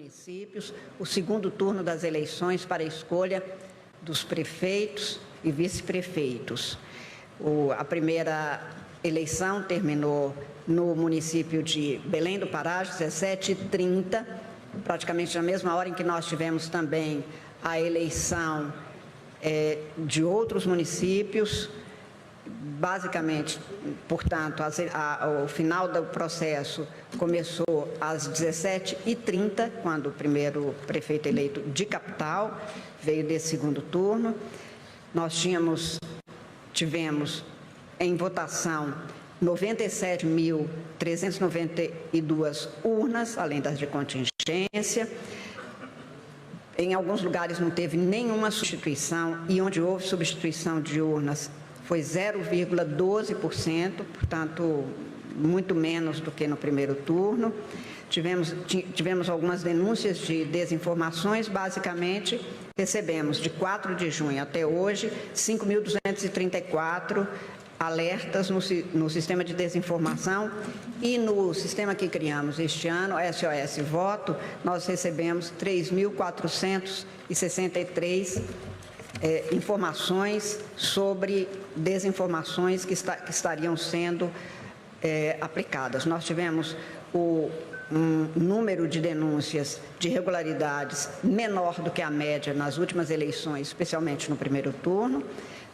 municípios, o segundo turno das eleições para a escolha dos prefeitos e vice-prefeitos. A primeira eleição terminou no município de Belém do Pará, às 17h30, praticamente na mesma hora em que nós tivemos também a eleição de outros municípios. Basicamente, portanto, o final do processo começou às 17h30, quando o primeiro prefeito eleito de capital veio desse segundo turno. Nós tivemos em votação 97.392 urnas, além das de contingência. Em alguns lugares não teve nenhuma substituição e onde houve substituição de urnas foi 0,12%, portanto, muito menos do que no primeiro turno. Tivemos algumas denúncias de desinformações, basicamente recebemos de 4 de junho até hoje 5.234 alertas no sistema de desinformação e no sistema que criamos este ano, SOS Voto, nós recebemos 3.463 informações sobre desinformações que estariam sendo aplicadas. Nós tivemos um número de denúncias de irregularidades menor do que a média nas últimas eleições, especialmente no primeiro turno.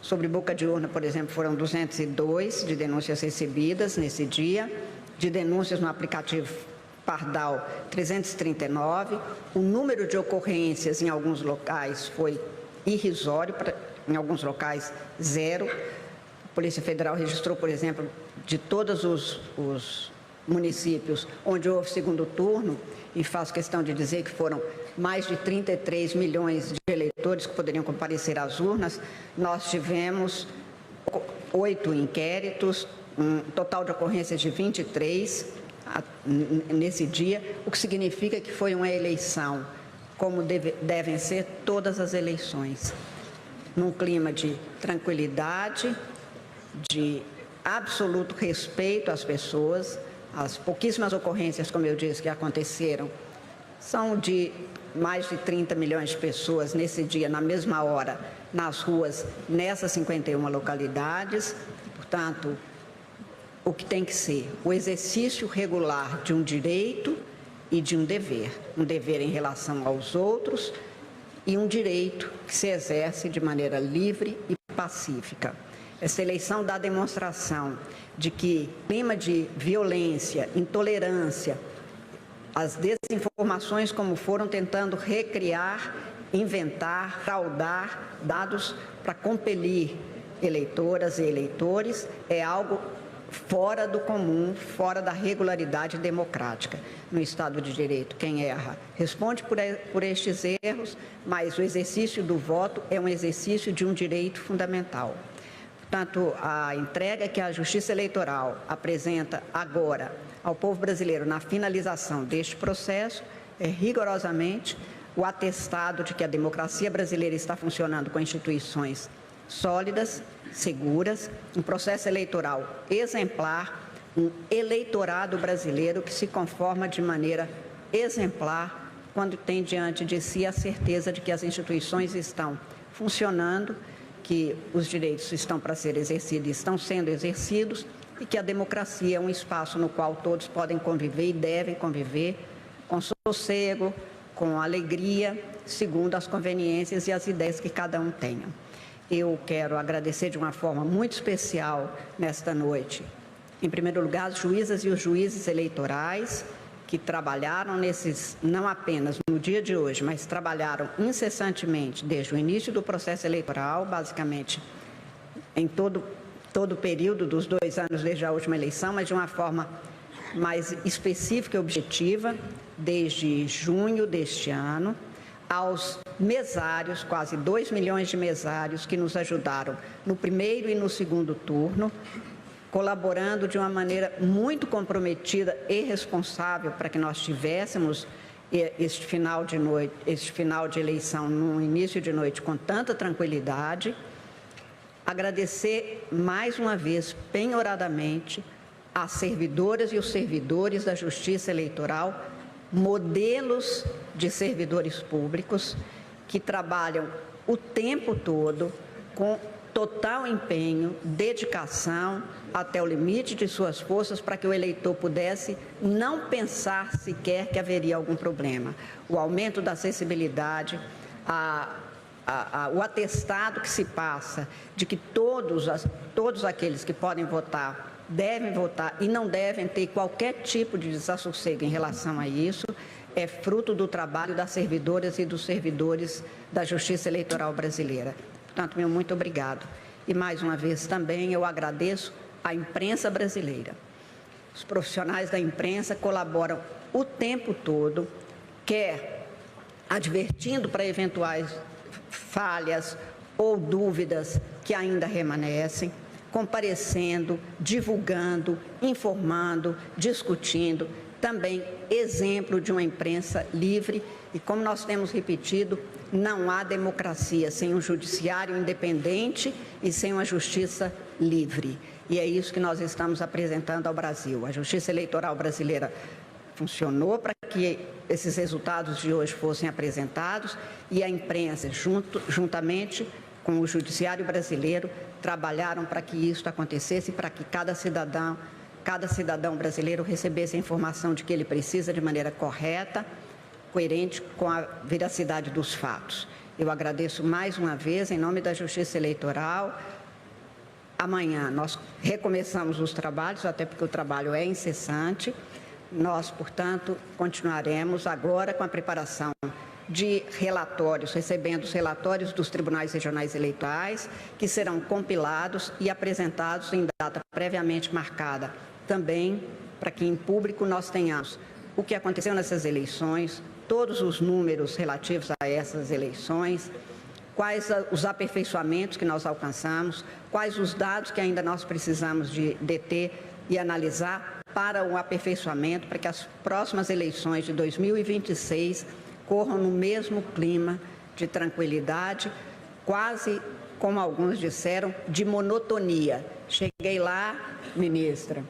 Sobre boca de urna, por exemplo, foram 202 de denúncias recebidas nesse dia, de denúncias no aplicativo Pardal, 339. O número de ocorrências em alguns locais foi irrisório, em alguns locais, 0. A Polícia Federal registrou, por exemplo, de todos os municípios onde houve segundo turno, e faço questão de dizer que foram mais de 33 milhões de eleitores que poderiam comparecer às urnas, nós tivemos 8 inquéritos, um total de ocorrências de 23 nesse dia, o que significa que foi uma eleição como devem ser todas as eleições, num clima de tranquilidade, de absoluto respeito às pessoas. As pouquíssimas ocorrências, como eu disse, que aconteceram, são de mais de 30 milhões de pessoas nesse dia, na mesma hora, nas ruas, nessas 51 localidades. Portanto, o que tem que ser o exercício regular de um direito e de um dever em relação aos outros e um direito que se exerce de maneira livre e pacífica. Essa eleição dá demonstração de que clima de violência, intolerância, as desinformações como foram tentando recriar, inventar, fraudar dados para compelir eleitoras e eleitores, é algo fora do comum, fora da regularidade democrática. No Estado de Direito, quem erra responde por estes erros, mas o exercício do voto é um exercício de um direito fundamental. Portanto, a entrega que a Justiça Eleitoral apresenta agora ao povo brasileiro na finalização deste processo é rigorosamente o atestado de que a democracia brasileira está funcionando com instituições sólidas, seguras, um processo eleitoral exemplar, um eleitorado brasileiro que se conforma de maneira exemplar quando tem diante de si a certeza de que as instituições estão funcionando, que os direitos estão para ser exercidos e estão sendo exercidos e que a democracia é um espaço no qual todos podem conviver e devem conviver com sossego, com alegria, segundo as conveniências e as ideias que cada um tenha. Eu quero agradecer de uma forma muito especial nesta noite, em primeiro lugar, as juízas e os juízes eleitorais que trabalharam não apenas no dia de hoje, mas trabalharam incessantemente desde o início do processo eleitoral, basicamente em todo o período dos 2 anos desde a última eleição, mas de uma forma mais específica e objetiva, desde junho deste ano, aos mesários, quase 2 milhões de mesários que nos ajudaram no primeiro e no segundo turno, colaborando de uma maneira muito comprometida e responsável para que nós tivéssemos este final de eleição no início de noite com tanta tranquilidade. Agradecer mais uma vez, penhoradamente, às servidoras e os servidores da Justiça Eleitoral, modelos de servidores públicos que trabalham o tempo todo com total empenho, dedicação, até o limite de suas forças, para que o eleitor pudesse não pensar sequer que haveria algum problema. O aumento da acessibilidade, o atestado que se passa de que todos aqueles que podem votar devem votar e não devem ter qualquer tipo de desassossego em relação a isso, é fruto do trabalho das servidoras e dos servidores da Justiça Eleitoral brasileira. Portanto, meu muito obrigado. E, mais uma vez, também eu agradeço à imprensa brasileira. Os profissionais da imprensa colaboram o tempo todo, quer advertindo para eventuais falhas ou dúvidas que ainda remanescem, comparecendo, divulgando, informando, discutindo, também exemplo de uma imprensa livre e, como nós temos repetido, não há democracia sem um judiciário independente e sem uma justiça livre. E é isso que nós estamos apresentando ao Brasil. A Justiça Eleitoral brasileira funcionou para que esses resultados de hoje fossem apresentados e a imprensa, juntamente com o judiciário brasileiro, trabalharam para que isso acontecesse e para que cada cidadão brasileiro recebesse a informação de que ele precisa de maneira correta, coerente com a veracidade dos fatos. Eu agradeço mais uma vez, em nome da Justiça Eleitoral. Amanhã nós recomeçamos os trabalhos, até porque o trabalho é incessante. Nós, portanto, continuaremos agora com a preparação de relatórios, recebendo os relatórios dos tribunais regionais eleitorais, que serão compilados e apresentados em data previamente marcada, também para que em público nós tenhamos o que aconteceu nessas eleições, todos os números relativos a essas eleições, quais os aperfeiçoamentos que nós alcançamos, quais os dados que ainda nós precisamos de deter e analisar para o aperfeiçoamento, para que as próximas eleições de 2026 corram no mesmo clima de tranquilidade, quase, como alguns disseram, de monotonia. Cheguei lá, ministra,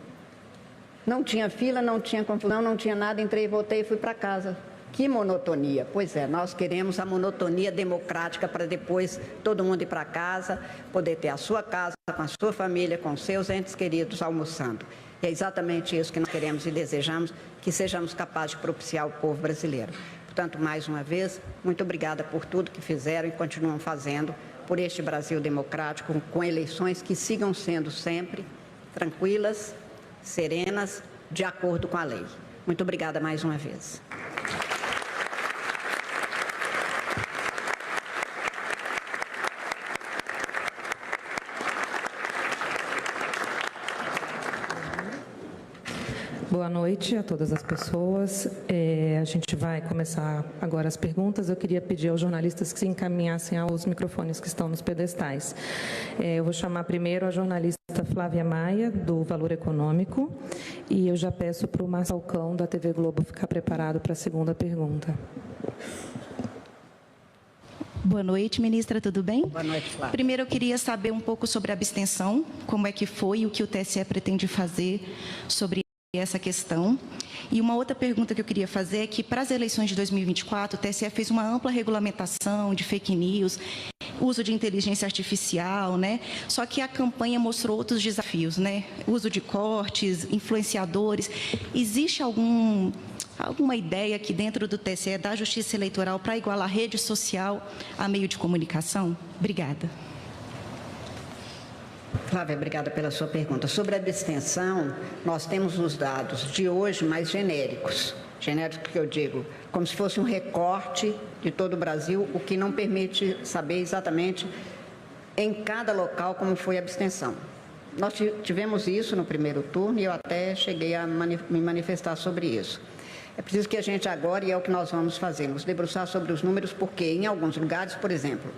não tinha fila, não tinha confusão, não tinha nada, entrei, votei e fui para casa. Que monotonia? Pois é, nós queremos a monotonia democrática para depois todo mundo ir para casa, poder ter a sua casa, com a sua família, com seus entes queridos almoçando. É exatamente isso que nós queremos e desejamos, que sejamos capazes de propiciar ao povo brasileiro. Portanto, mais uma vez, muito obrigada por tudo que fizeram e continuam fazendo por este Brasil democrático, com eleições que sigam sendo sempre tranquilas, serenas, de acordo com a lei. Muito obrigada mais uma vez. Boa noite a todas as pessoas. A gente vai começar agora as perguntas. Eu queria pedir aos jornalistas que se encaminhassem aos microfones que estão nos pedestais. Eu vou chamar primeiro a jornalista Flávia Maia, do Valor Econômico, e eu já peço para o Marcelo Cão, da TV Globo, ficar preparado para a segunda pergunta. Boa noite, ministra, tudo bem? Boa noite, Flávia. Primeiro, eu queria saber um pouco sobre a abstenção, como é que foi e o que o TSE pretende fazer sobre essa questão. E uma outra pergunta que eu queria fazer é que, para as eleições de 2024, o TSE fez uma ampla regulamentação de fake news, uso de inteligência artificial, né? Só que a campanha mostrou outros desafios, né? Uso de cortes, influenciadores. Existe alguma ideia aqui dentro do TSE, da Justiça Eleitoral, para igualar rede social a meio de comunicação? Obrigada. Flávia, obrigada pela sua pergunta. Sobre a abstenção, nós temos os dados de hoje mais genéricos. Genéricos que eu digo, como se fosse um recorte de todo o Brasil, o que não permite saber exatamente em cada local como foi a abstenção. Nós tivemos isso no primeiro turno e eu até cheguei a me manifestar sobre isso. É preciso que a gente agora, e é o que nós vamos fazer, nos debruçar sobre os números, porque em alguns lugares, por exemplo,